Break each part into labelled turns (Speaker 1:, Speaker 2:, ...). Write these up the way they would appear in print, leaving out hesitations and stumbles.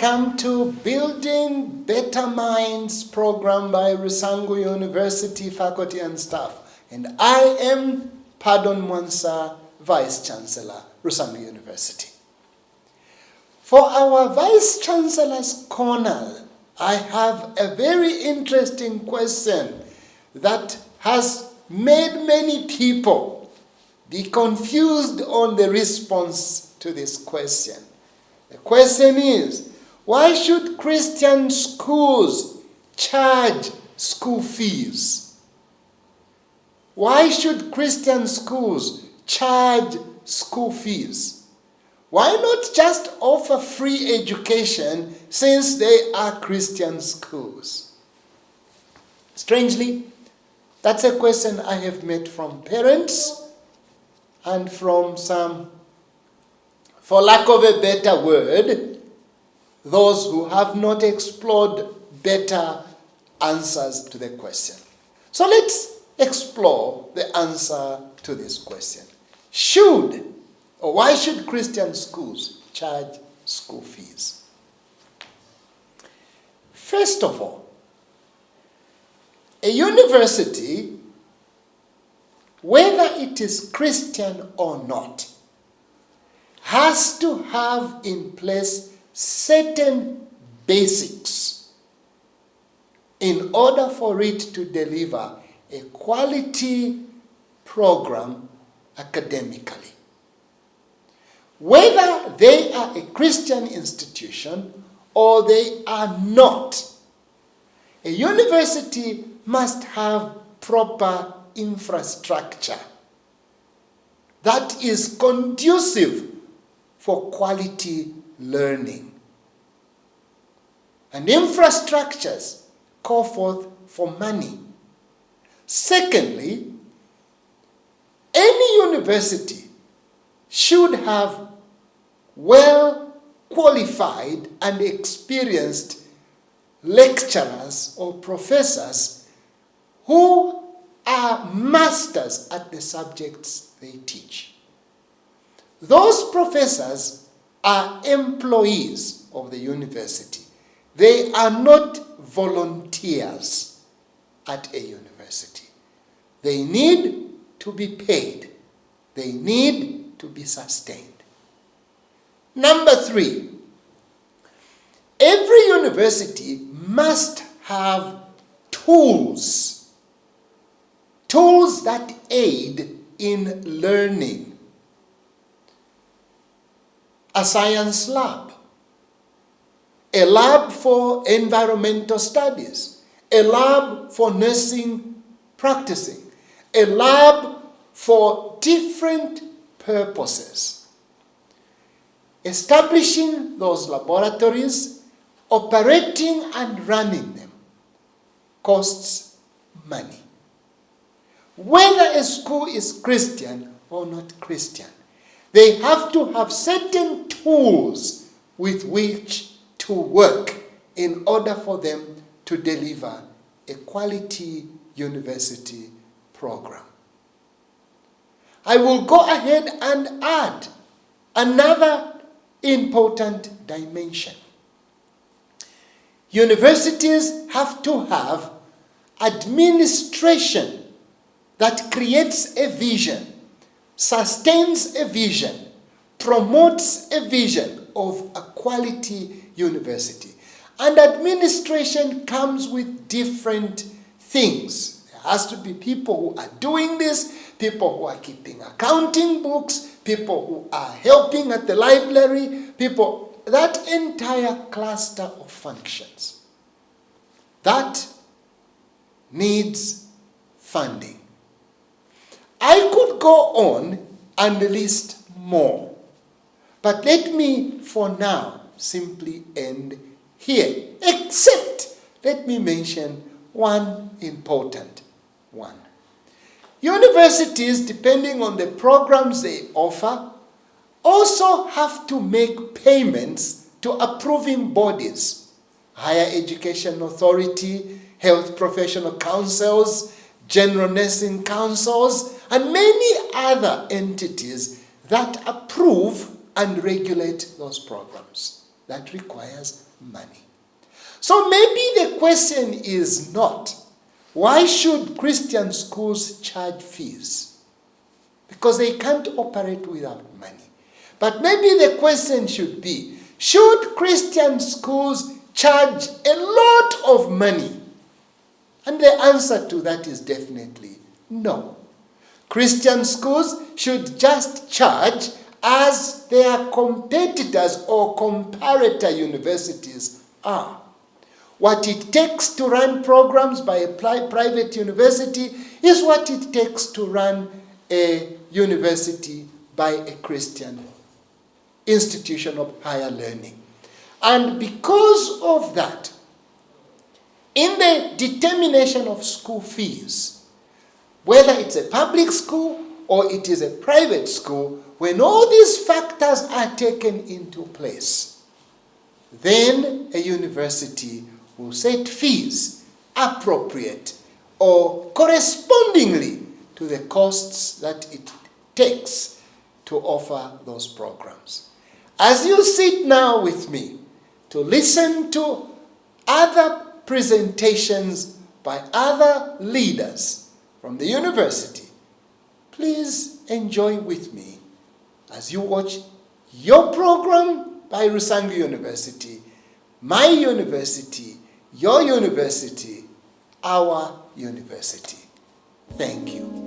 Speaker 1: Welcome to Building Better Minds program by Rusangu University faculty and staff. And I am Pardon Mwansa, Vice Chancellor, Rusangu University. For our Vice Chancellor's Corner, I have a very interesting question that has made many people be confused on the response to this question. The question is, why should Christian schools charge school fees? Why should Christian schools charge school fees? Why not just offer free education since they are Christian schools? Strangely, that's a question I have met from parents and from some, for lack of a better word, those who have not explored better answers to the question. So let's explore the answer to this question. Why should Christian schools charge school fees? First of all, a university, whether it is Christian or not, has to have in place certain basics in order for it to deliver a quality program academically. Whether they are a Christian institution or they are not, a university must have proper infrastructure that is conducive for quality learning. And infrastructures call forth for money. Secondly, any university should have well-qualified and experienced lecturers or professors who are masters at the subjects they teach. Those professors are employees of the university. They are not volunteers at a university. They need to be paid. They need to be sustained. Number 3, every university must have tools that aid in learning. A science lab, a lab for environmental studies, a lab for nursing practicing, a lab for different purposes. Establishing those laboratories, operating and running them costs money. Whether a school is Christian or not Christian, they have to have certain tools with which to work in order for them to deliver a quality university program. I will go ahead and add another important dimension. Universities have to have administration that creates a vision, sustains a vision, promotes a vision of a quality university. And administration comes with different things. There has to be people who are doing this, people who are keeping accounting books, people who are helping at the library, that entire cluster of functions. That needs funding. I could go on and list more, but let me for now simply end here, except let me mention one important one. Universities, depending on the programs they offer, also have to make payments to approving bodies, Higher Education Authority, health professional councils, general nursing councils, and many other entities that approve and regulate those programs. That requires money. So maybe the question is not, why should Christian schools charge fees? Because they can't operate without money. But maybe the question should be, should Christian schools charge a lot of money? And the answer to that is definitely no. Christian schools should just charge as their competitors or comparator universities are. What it takes to run programs by a private university is what it takes to run a university by a Christian institution of higher learning. And because of that, in the determination of school fees, whether it's a public school or it is a private school, when all these factors are taken into place, then a university will set fees appropriate or correspondingly to the costs that it takes to offer those programs. As you sit now with me to listen to other presentations by other leaders from the university, please enjoy with me as you watch your program by Rusangu University, my university, your university, our university. Thank you.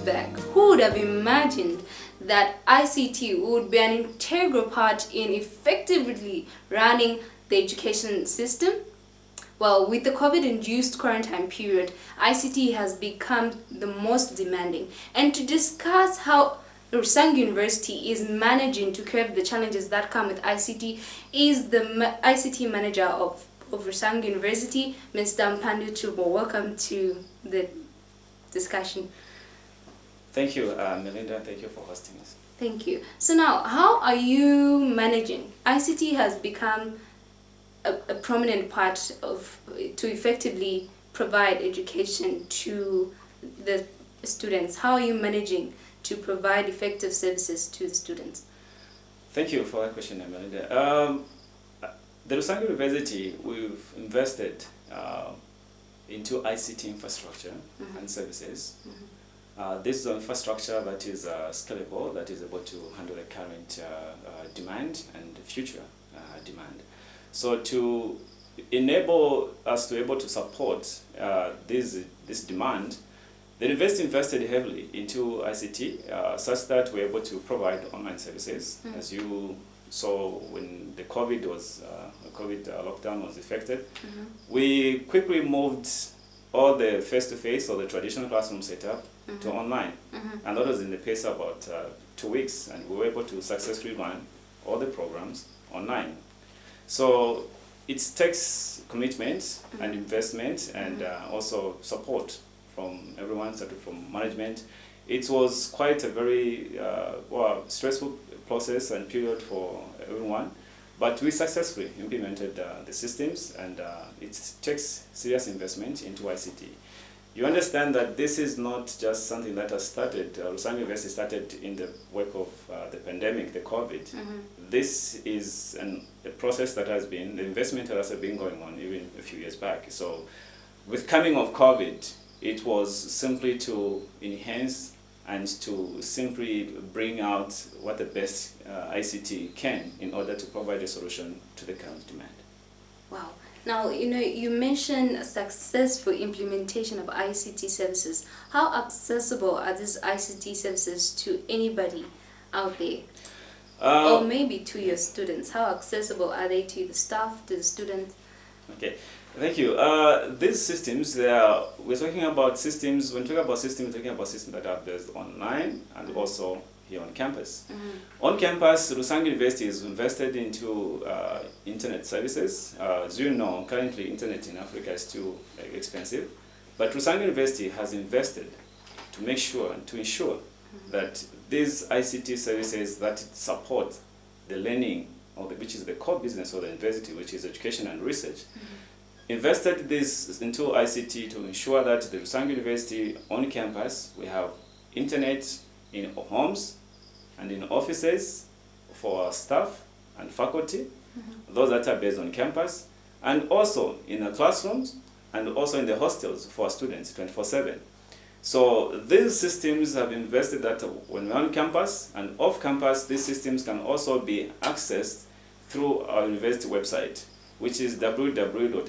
Speaker 2: Back, who would have imagined that ICT would be an integral part in effectively running the education system? Well, with the COVID-induced quarantine period, ICT has become the most demanding. And to discuss how Rusangu University is managing to curb the challenges that come with ICT is the ICT manager of Rusangu University, Mr. Mpandu Chubo. Welcome to the discussion.
Speaker 3: Thank you, Melinda. Thank you for hosting us.
Speaker 2: Thank you. So now, how are you managing? ICT has become a prominent part of to effectively provide education to the students. How are you managing to provide effective services to the students?
Speaker 3: Thank you for that question, Melinda. The Rusangu University, we've invested into ICT infrastructure and services. This is an infrastructure that is scalable, that is able to handle the current demand and the future demand. So to enable us to be able to support this demand, the university invested heavily into ICT such that we're able to provide online services. As you saw when the COVID lockdown was effective, we quickly moved all the face-to-face or the traditional classroom setup to online. And that was in the pace of about 2 weeks, and we were able to successfully run all the programs online. So it takes commitment and investment and also support from everyone, started from management. It was quite a very stressful process and period for everyone, but we successfully implemented the systems, and it takes serious investment into ICT. You understand that this is not just something that has started. Rusangi University started in the wake of the pandemic, the COVID. This is a process that has been, the investment has been going on even a few years back. So with coming of COVID, it was simply to enhance and to simply bring out what the best ICT can in order to provide a solution to the current demand.
Speaker 2: Wow. Now, you mentioned successful implementation of ICT services. How accessible are these ICT services to anybody out there? Or maybe to your students? How accessible are they to the staff, to the students?
Speaker 3: Okay, thank you. These systems, we're talking about systems, when we talk about systems, we're talking about systems that are based online and also here on campus. On campus, Rusangi University is invested into internet services. As you know, currently internet in Africa is too expensive, but Rusangi University has invested to make sure and to ensure that these ICT services that support the learning, which is the core business of the university, which is education and research, invested this into ICT to ensure that the Rusangi University on campus, we have internet in homes and in offices for our staff and faculty, those that are based on campus, and also in the classrooms and also in the hostels for our students 24/7. So these systems have invested that when we're on campus and off campus, these systems can also be accessed through our university website, which is www.ru.edu.zm.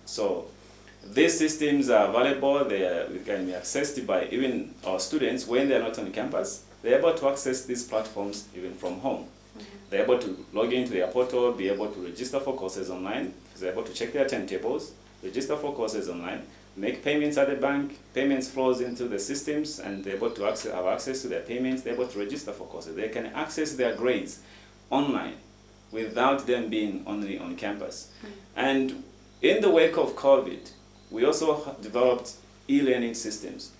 Speaker 3: So these systems are available. They can be accessed by even our students when they are not on campus. They're able to access these platforms even from home. They're able to log into their portal, be able to register for courses online. They're able to check their timetables, register for courses online, make payments at the bank, payments flows into the systems, and they're able to have access to their payments. They're able to register for courses. They can access their grades online without them being only on campus. And in the wake of COVID, we also developed e-learning systems.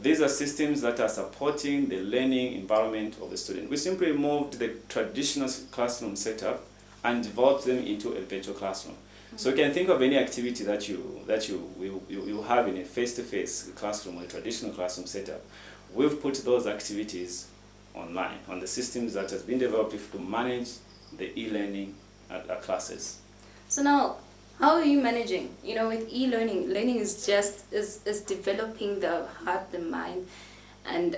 Speaker 3: These are systems that are supporting the learning environment of the student. We simply moved the traditional classroom setup and developed them into a virtual classroom. So you can think of any activity that you have in a face-to-face classroom or a traditional classroom setup. We've put those activities online on the systems that has been developed to manage the e-learning classes.
Speaker 2: So now, how are you managing? With e-learning, learning is developing the heart, the mind, and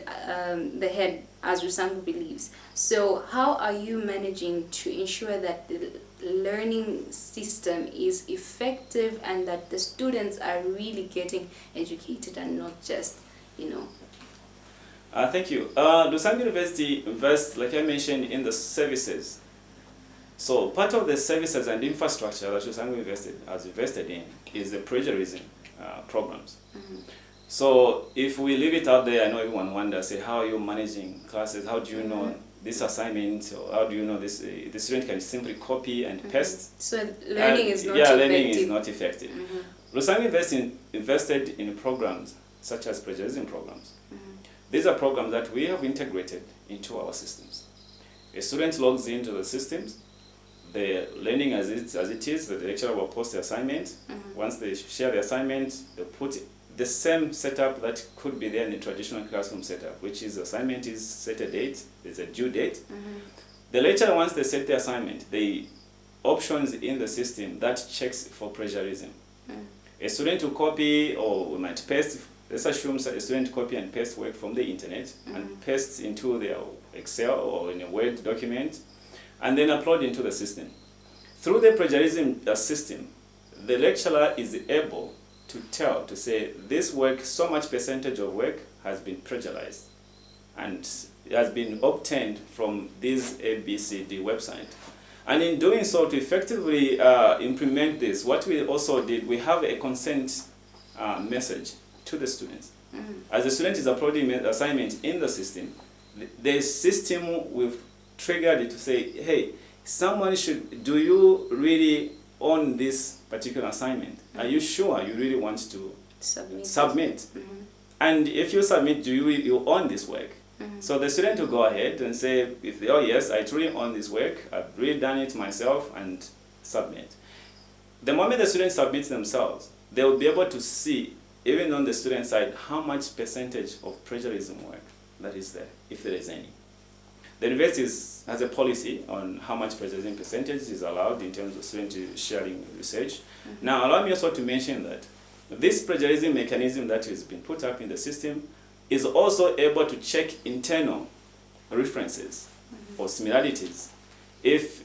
Speaker 2: the head, as Rusangi believes. So how are you managing to ensure that the learning system is effective and that the students are really getting educated and not just,
Speaker 3: Thank you. Rusangi University invests, like I mentioned, in the services. So part of the services and infrastructure that Rusangi has invested in is the plagiarism programs. So if we leave it out there, I know everyone wonders, say, how are you managing classes? How do you know this assignment? Or how do you know this? The student can simply copy and paste.
Speaker 2: So learning is not effective.
Speaker 3: Learning is not effective. Rusangi invested in programs such as plagiarism programs. These are programs that we have integrated into our systems. A student logs into the systems, the learning as it is, the lecturer will post the assignment. Once they share the assignment, they put the same setup that could be there in the traditional classroom setup, which is assignment is set a date, there's a due date. The lecturer, once they set the assignment, the options in the system that checks for plagiarism. A student will copy or we might paste. Let's assume a student copy and paste work from the internet and paste into their Excel or in a Word document and then upload into the system. Through the plagiarism system, the lecturer is able to say this work, so much percentage of work has been plagiarized and has been obtained from this ABCD website. And in doing so, to effectively implement this, what we also did, we have a consent message to the students. As the student is uploading assignment in the system will trigger it to say, hey, someone should, do you really own this particular assignment? Are you sure you really want to submit? And if you submit, do you own this work? So the student will go ahead and say, oh yes, I truly own this work, I've really done it myself, and submit. The moment the students submit themselves, they will be able to see, even on the student side, how much percentage of plagiarism work that is there, if there is any. The university has a policy on how much plagiarism percentage is allowed in terms of student sharing research. Now, allow me also to mention that this plagiarism mechanism that has been put up in the system is also able to check internal references or similarities. If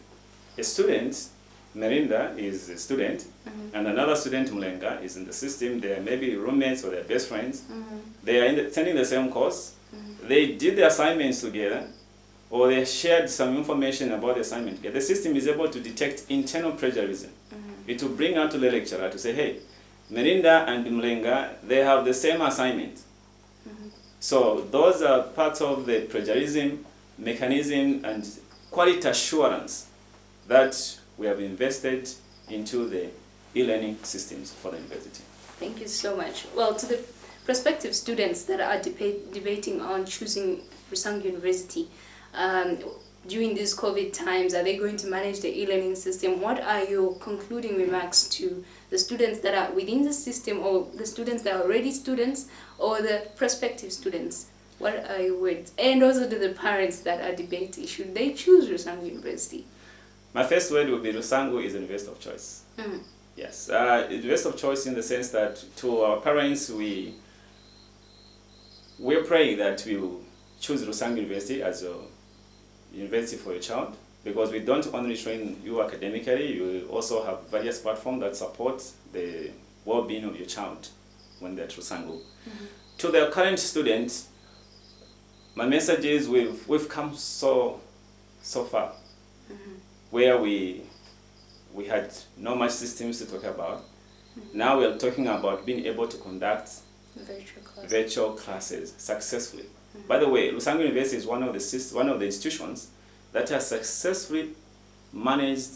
Speaker 3: a student, Merinda is a student, and another student, Mulenga, is in the system, they are maybe roommates or they're best friends, they are attending the same course, they did the assignments together, or they shared some information about the assignment together, the system is able to detect internal plagiarism. It will bring out to the lecturer to say, hey, Merinda and Mulenga, they have the same assignment. So those are parts of the plagiarism mechanism and quality assurance that we have invested into the e-learning systems for the university.
Speaker 2: Thank you so much. Well, to the prospective students that are debating on choosing Rusangu University, during these COVID times, are they going to manage the e-learning system? What are your concluding remarks to the students that are within the system, or the students that are already students, or the prospective students? What are your words? And also to the parents that are debating, should they choose Rusangu University?
Speaker 3: My first word would be Rusangu is a university of choice. Yes, university of choice in the sense that to our parents, we're praying that we will choose Rusangu University as a university for your child, because we don't only train you academically, you also have various platforms that support the well-being of your child when they're at Rusangu. To the current students, my message is we've come so far, where we had not much systems to talk about. Now we're talking about being able to conduct virtual classes successfully. By the way, Rusangu University is one of the institutions that has successfully managed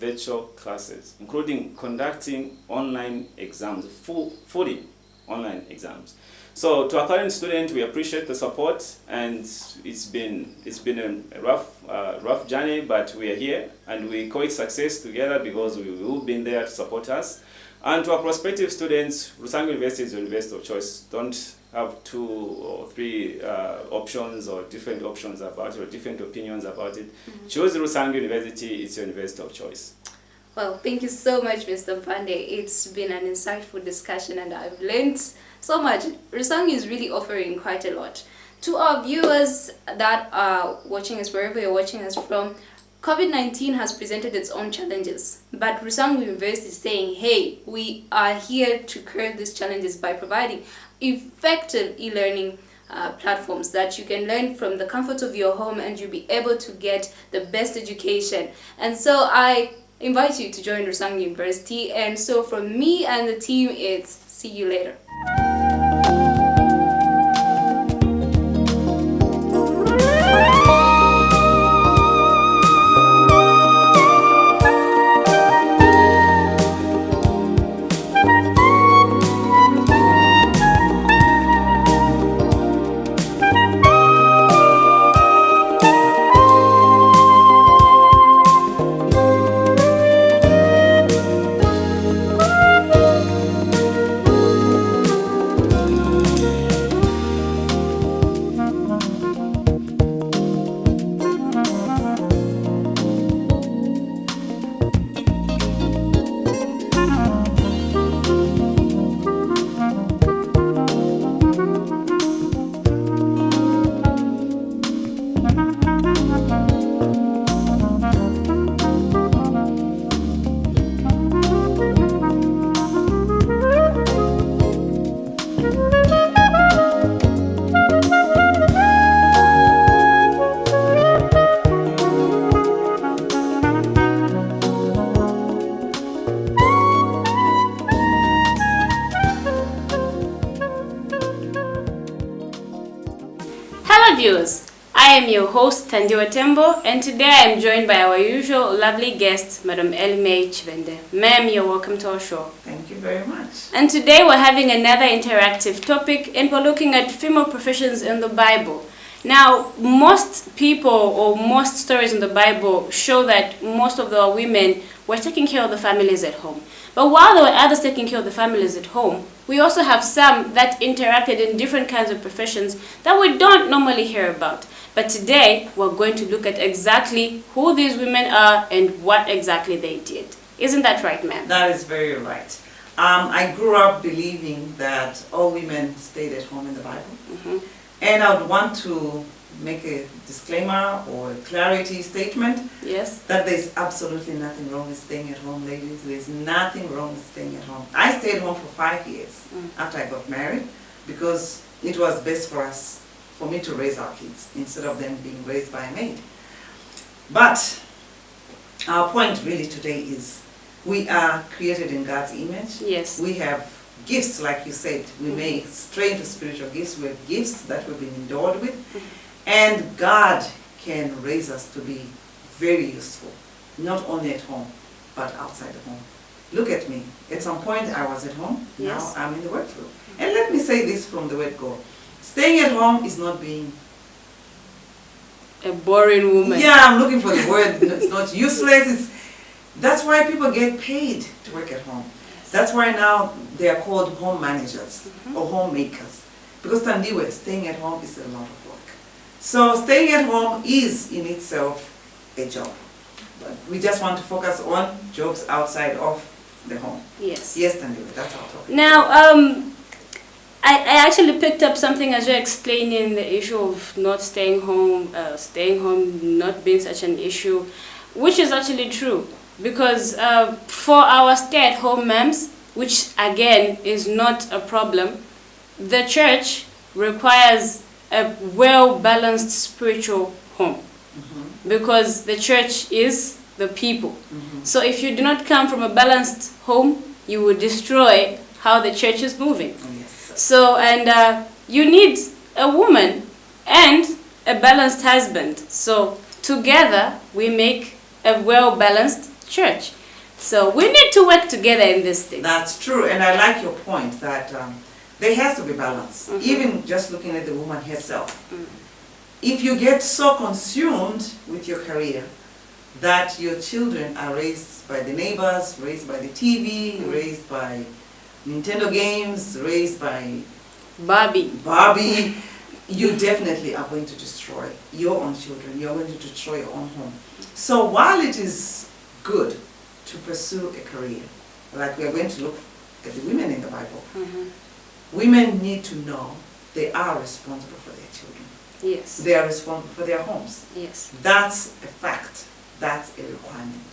Speaker 3: virtual classes, including conducting online exams, fully online exams. So to our current students, we appreciate the support, and it's been a rough journey, but we are here and we call it success together because we've all been there to support us. And to our prospective students, Rusangu University is a university of choice. Don't have 2 or 3 options or different options about it, or different opinions about it. Choose Rusangu University, it's your university of choice.
Speaker 2: Well, thank you so much, Mr. Pande. It's been an insightful discussion and I've learned so much. Rusangu is really offering quite a lot. To our viewers that are watching us, wherever you're watching us from, COVID-19 has presented its own challenges, but Rusangu University is saying, hey, we are here to curb these challenges by providing effective e-learning platforms that you can learn from the comfort of your home, and you'll be able to get the best education. And so I invite you to join Rusangu University. And so from me and the team, it's see you later. Viewers, I am your host, Tandiwa Tembo, and today I am joined by our usual lovely guest, Madam Alumni. Ma'am, you're welcome to our show.
Speaker 4: Thank you very much.
Speaker 2: And today we're having another interactive topic, and we're looking at female professions in the Bible. Now, most people or most stories in the Bible show that most of the women were taking care of the families at home. But while there were others taking care of the families at home, we also have some that interacted in different kinds of professions that we don't normally hear about. But today, we're going to look at exactly who these women are and what exactly they did. Isn't that right, ma'am?
Speaker 4: That is very right. I grew up believing that all women stayed at home in the Bible.
Speaker 2: Mm-hmm.
Speaker 4: And I would want to make a disclaimer or a clarity statement.
Speaker 2: Yes.
Speaker 4: That there's absolutely nothing wrong with staying at home, ladies. There's nothing wrong with staying at home. I stayed home for 5 years after I got married because it was best for me to raise our kids instead of them being raised by a maid. But our point really today is we are created in God's image.
Speaker 2: Yes.
Speaker 4: We have gifts, like you said. We may stray into spiritual gifts. We have gifts that we've been endowed with. And God can raise us to be very useful, not only at home, but outside the home. Look at me. At some point I was at home.
Speaker 2: Yes.
Speaker 4: Now I'm in the workflow. And let me say this from the word go. Staying at home is not being...
Speaker 2: A boring woman.
Speaker 4: Yeah, I'm looking for the word. It's not useless. That's why people get paid to work at home. That's why now they are called home managers or homemakers. Because Tandiwe, staying at home is a lot of work. So staying at home is in itself a job. But we just want to focus on jobs outside of the home.
Speaker 2: Yes.
Speaker 4: Yes, Tandiwe, that's our topic.
Speaker 2: Now, I actually picked up something as you're explaining the issue of not staying home not being such an issue, which is actually true. Because for our stay-at-home moms, which again is not a problem, the church requires a well-balanced spiritual home. Because the church is the people. So if you do not come from a balanced home, you will destroy how the church is moving.
Speaker 4: Yes.
Speaker 2: So, and you need a woman and a balanced husband. So together we make a well-balanced church. So we need to work together in this thing.
Speaker 4: That's true, and I like your point that there has to be balance. Even just looking at the woman herself. If you get so consumed with your career that your children are raised by the neighbors, raised by the TV, raised by Nintendo games, raised by Barbie, you definitely are going to destroy your own children. You're going to destroy your own home. So while it is good to pursue a career, like we are going to look at the women in the Bible, women need to know they are responsible for their children.
Speaker 2: Yes.
Speaker 4: They are responsible for their homes.
Speaker 2: Yes.
Speaker 4: That's a fact. That's a requirement.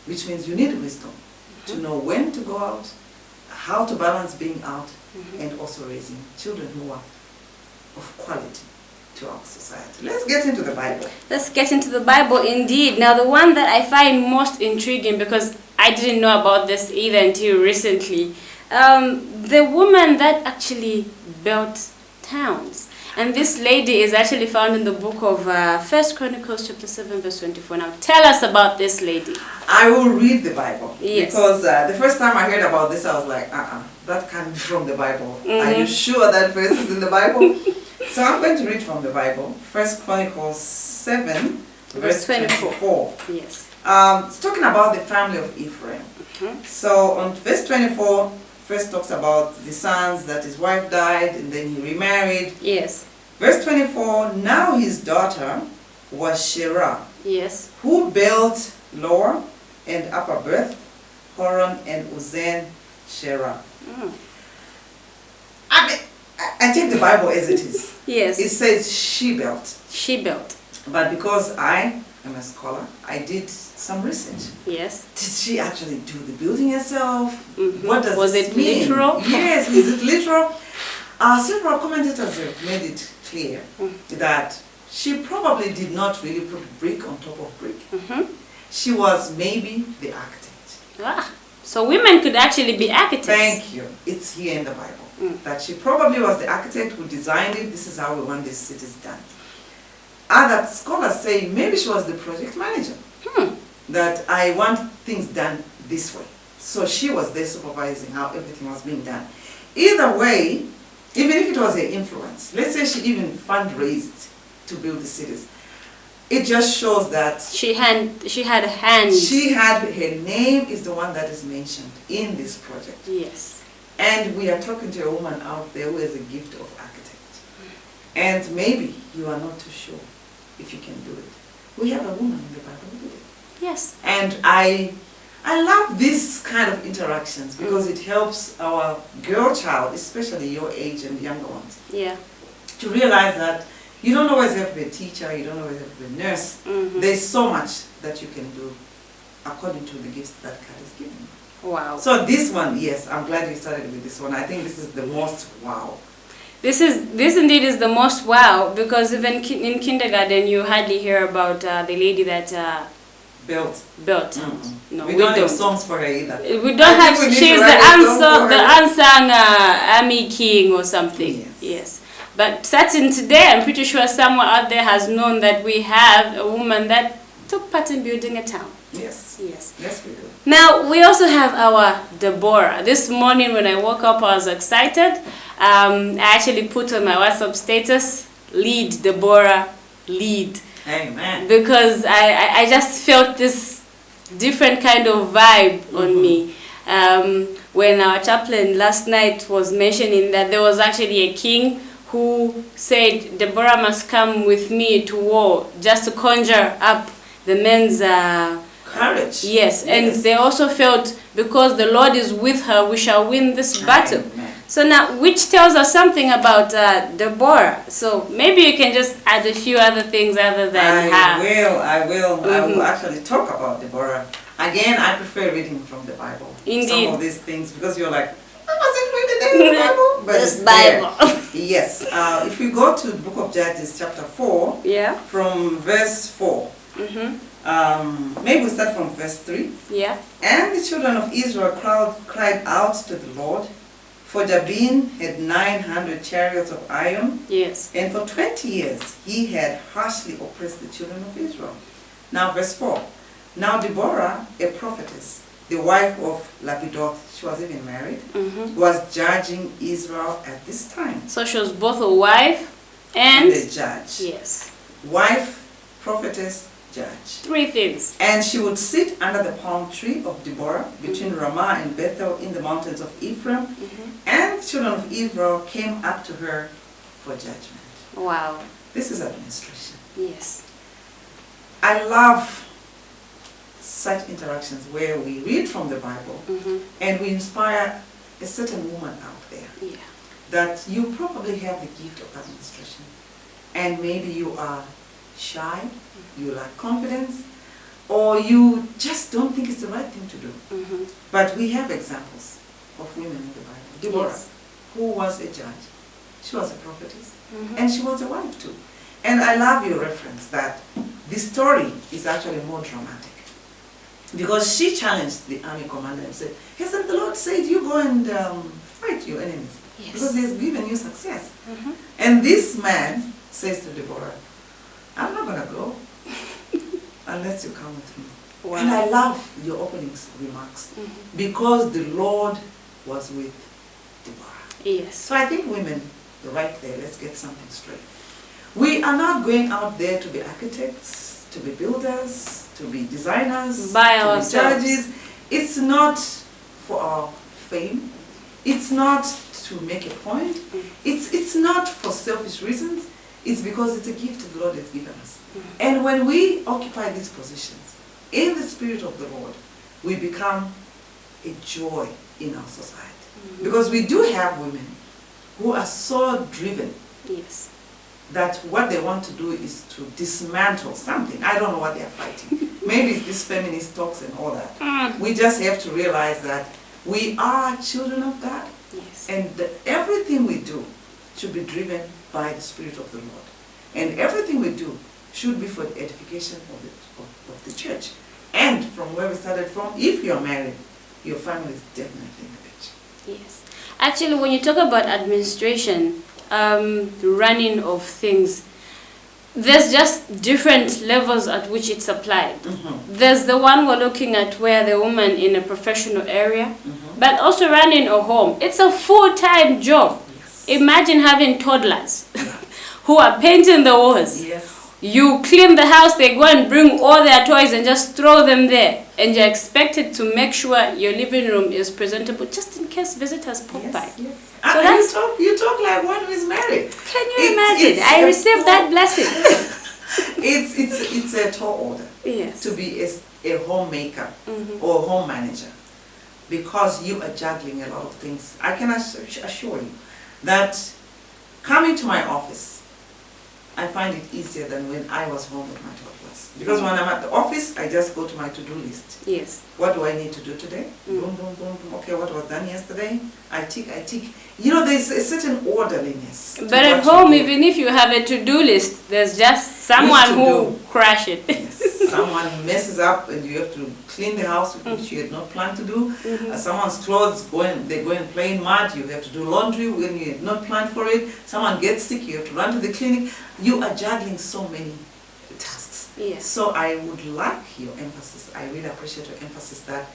Speaker 4: Which means you need wisdom to know when to go out, how to balance being out, and also raising children who are of quality to our society. Let's get into the Bible.
Speaker 2: Let's get into the Bible indeed. Now the one that I find most intriguing, because I didn't know about this either until recently, the woman that actually built towns. And this lady is actually found in the book of 1 Chronicles chapter 7 verse 24. Now tell us about this lady.
Speaker 4: I will read the Bible.
Speaker 2: Yes.
Speaker 4: Because the first time I heard about this I was like, that can't be from the Bible. Are you sure that verse is in the Bible? So I'm going to read from the Bible. 1 Chronicles 7 verse 24.
Speaker 2: Yes.
Speaker 4: It's talking about the family of Ephraim. So on verse 24, first talks about the sons that his wife died and then he remarried.
Speaker 2: Yes.
Speaker 4: Verse 24, now his daughter was Sherah,
Speaker 2: Yes.
Speaker 4: who built Lower and Upper Berth, Horon and Uzen Sherah. I take the Bible as it is.
Speaker 2: Yes.
Speaker 4: It says she built.
Speaker 2: She built.
Speaker 4: But because I am a scholar, I did some research.
Speaker 2: Yes.
Speaker 4: Did she actually do the building herself? What does
Speaker 2: Was
Speaker 4: this
Speaker 2: it
Speaker 4: mean?
Speaker 2: literal?
Speaker 4: Yes, is it literal? Several commentators have made it clear that she probably did not really put brick on top of brick. She was maybe the architect.
Speaker 2: So women could actually be architects.
Speaker 4: Thank you. It's here in the Bible. That she probably was the architect who designed it. This is how we want these cities done. other scholars say maybe she was the project manager. That I want things done this way. So she was there supervising how everything was being done. Either way, even if it was an influence, let's say she even fundraised to build the cities, it just shows that
Speaker 2: she had a hand.
Speaker 4: She had, her name is the one that is mentioned in this project.
Speaker 2: Yes.
Speaker 4: And we are talking to a woman out there who has a gift of architect. And maybe you are not too sure if you can do it. We have a woman in the Bible who did it.
Speaker 2: Yes.
Speaker 4: And I love this kind of interactions because it helps our girl child, especially your age and younger ones,
Speaker 2: Yeah.
Speaker 4: to realize that you don't always have to be a teacher, you don't always have to be a nurse. There's so much that you can do according to the gifts that God has given you.
Speaker 2: Wow.
Speaker 4: So this one, yes, I'm glad you started with this one. I think this is the most wow.
Speaker 2: This indeed is the most wow, because even in kindergarten you hardly hear about the lady that
Speaker 4: Built.
Speaker 2: No,
Speaker 4: we don't have songs for her either.
Speaker 2: We don't have. She's the unsung army king or something. Yes. But certain today, I'm pretty sure someone out there has known that we have a woman that took part in building a town.
Speaker 4: Yes.
Speaker 2: Yes.
Speaker 4: Yes, we do.
Speaker 2: Now, we also have our Deborah. This morning when I woke up, I was excited. I actually put on my WhatsApp status, lead, Deborah, lead.
Speaker 4: Amen.
Speaker 2: Because I just felt this different kind of vibe on me. When our chaplain last night was mentioning that there was actually a king who said, Deborah must come with me to war, just to conjure up the men's
Speaker 4: courage.
Speaker 2: Yes, and they also felt because the Lord is with her, we shall win this battle.
Speaker 4: Amen.
Speaker 2: So now, which tells us something about Deborah. So maybe you can just add a few other things other than her.
Speaker 4: I will actually talk about Deborah. Again, I prefer reading from the Bible.
Speaker 2: Indeed.
Speaker 4: Some of these things, because you're like, I wasn't reading the Bible. But
Speaker 2: This Bible.
Speaker 4: Yes. If we go to the book of Judges, chapter 4,
Speaker 2: Yeah.
Speaker 4: from verse 4. Maybe we start from verse 3.
Speaker 2: Yeah.
Speaker 4: And the children of Israel cried out to the Lord, for Jabin had 900 chariots of iron,
Speaker 2: Yes.
Speaker 4: and for 20 years he had harshly oppressed the children of Israel. Now verse 4. Now Deborah, a prophetess, the wife of Lapidoth, she was even married, was judging Israel at this time.
Speaker 2: So she was both a wife and
Speaker 4: the judge.
Speaker 2: yes.
Speaker 4: Wife, prophetess, judge.
Speaker 2: 3 things.
Speaker 4: And she would sit under the palm tree of Deborah between Ramah and Bethel in the mountains of Ephraim. And the children of Israel came up to her for judgment.
Speaker 2: Wow.
Speaker 4: This is administration.
Speaker 2: Yes.
Speaker 4: I love such interactions where we read from the Bible and we inspire a certain woman out there
Speaker 2: Yeah.
Speaker 4: that you probably have the gift of administration. And maybe you are shy, you lack confidence, or you just don't think it's the right thing to do. But we have examples of women in the Bible. Deborah,
Speaker 2: Yes.
Speaker 4: who was a judge, she was a prophetess, and she was a wife too. And I love your reference that the story is actually more dramatic. Because she challenged the army commander and said, hasn't the Lord said you go and fight your enemies?
Speaker 2: Yes.
Speaker 4: Because he has given you success. And this man says to Deborah, I'm not going to go unless you come with me.
Speaker 2: Wow.
Speaker 4: And I love your opening remarks because the Lord was with Deborah.
Speaker 2: Yes.
Speaker 4: So I think women, right there, let's get something straight. We are not going out there to be architects, to be builders, to be designers,
Speaker 2: By
Speaker 4: to
Speaker 2: ourselves.
Speaker 4: be judges. It's not for our fame. It's not to make a point. It's not for selfish reasons. It's because it's a gift the Lord has given us. And when we occupy these positions, in the Spirit of the Lord, we become a joy in our society. Because we do have women who are so driven
Speaker 2: Yes.
Speaker 4: that what they want to do is to dismantle something. I don't know what they are fighting. Maybe it's this feminist talks and all that. We just have to realize that we are children of God.
Speaker 2: Yes.
Speaker 4: And that everything we do should be driven by the Spirit of the Lord. And everything we do should be for the edification of the church. And from where we started from, if you're married, your family is definitely in the picture.
Speaker 2: Yes. Actually, when you talk about administration, running of things, there's just different levels at which it's applied. There's the one we're looking at where the woman in a professional area, but also running a home. It's a full-time job.
Speaker 4: Yes.
Speaker 2: Imagine having toddlers who are painting the walls.
Speaker 4: Yes.
Speaker 2: You clean the house, they go and bring all their toys and just throw them there. And you're expected to make sure your living room is presentable just in case visitors pop by.
Speaker 4: Yes.
Speaker 2: So
Speaker 4: You talk like one who is married.
Speaker 2: Can you imagine? I received that blessing.
Speaker 4: It's a tall order
Speaker 2: Yes.
Speaker 4: to be a homemaker or a home manager, because you are juggling a lot of things. I can assure you that coming to my office, I find it easier than when I was home with my toddlers. Because when I'm at the office, I just go to my to-do list.
Speaker 2: Yes.
Speaker 4: What do I need to do today? Boom, boom, boom, boom. Okay, what was done yesterday? I tick. You know, there's a certain orderliness. to
Speaker 2: But at
Speaker 4: what you
Speaker 2: home,
Speaker 4: do.
Speaker 2: even if you have a to-do list, there's just someone
Speaker 4: to
Speaker 2: who
Speaker 4: do.
Speaker 2: crash it.
Speaker 4: Yes. Someone messes up and you have to clean the house, which you had not planned to do. Someone's clothes they go and play in mud, you have to do laundry when you had not planned for it. Someone gets sick, you have to run to the clinic. You are juggling so many tasks.
Speaker 2: Yes.
Speaker 4: So I would like your emphasis, I really appreciate your emphasis that